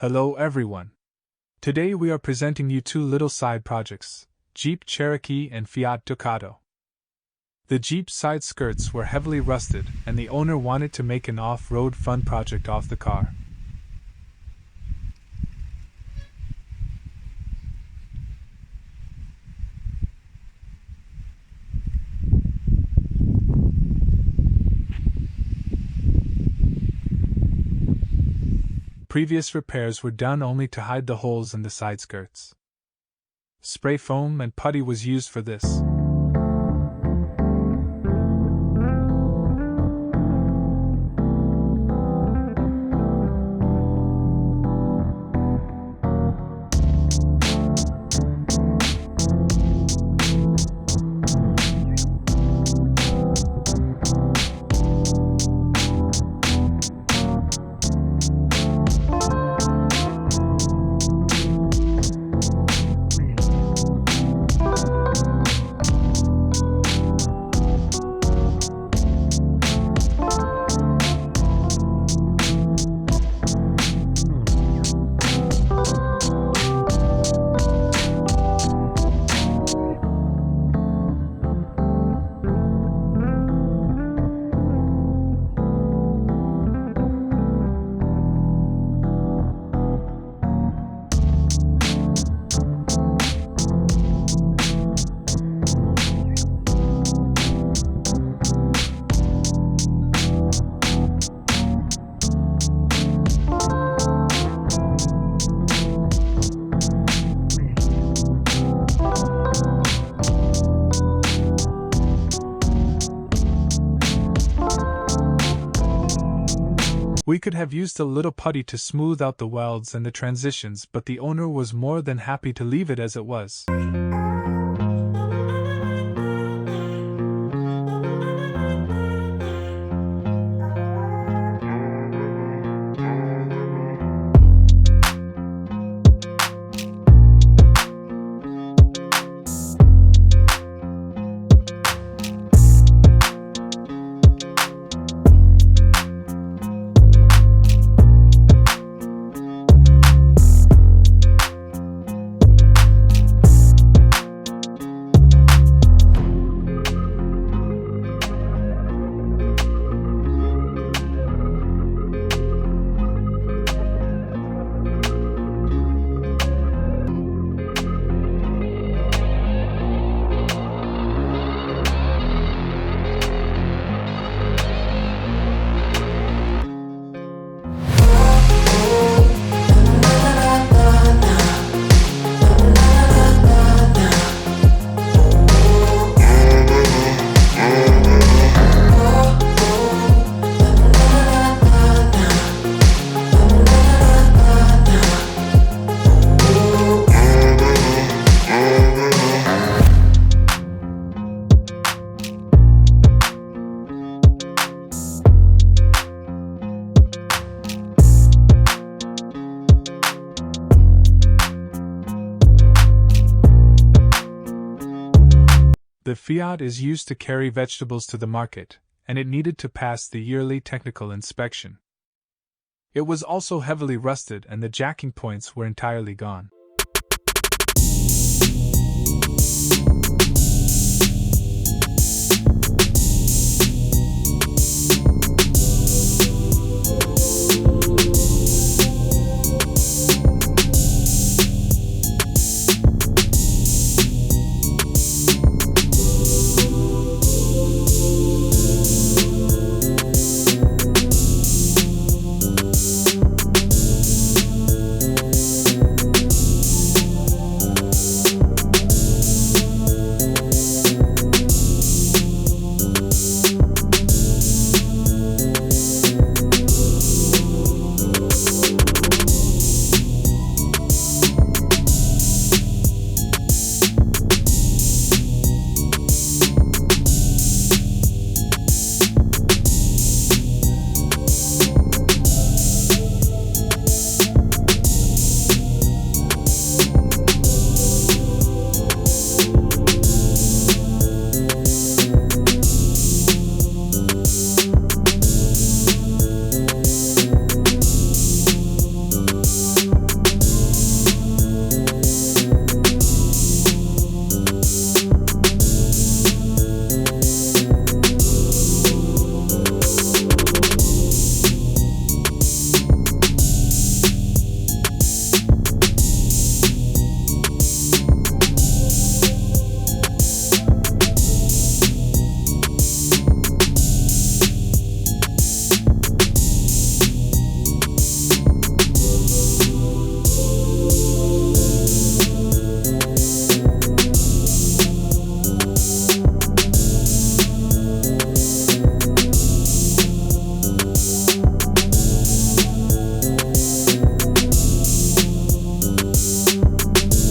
Hello everyone. Today we are presenting you two little side projects, Jeep Cherokee and Fiat Ducato. The Jeep's side skirts were heavily rusted and the owner wanted to make an off-road fun project off the car. Previous repairs were done only to hide the holes in the side skirts. Spray foam and putty was used for this. We could have used a little putty to smooth out the welds and the transitions, but the owner was more than happy to leave it as it was. The Fiat is used to carry vegetables to the market, and it needed to pass the yearly technical inspection. It was also heavily rusted and the jacking points were entirely gone.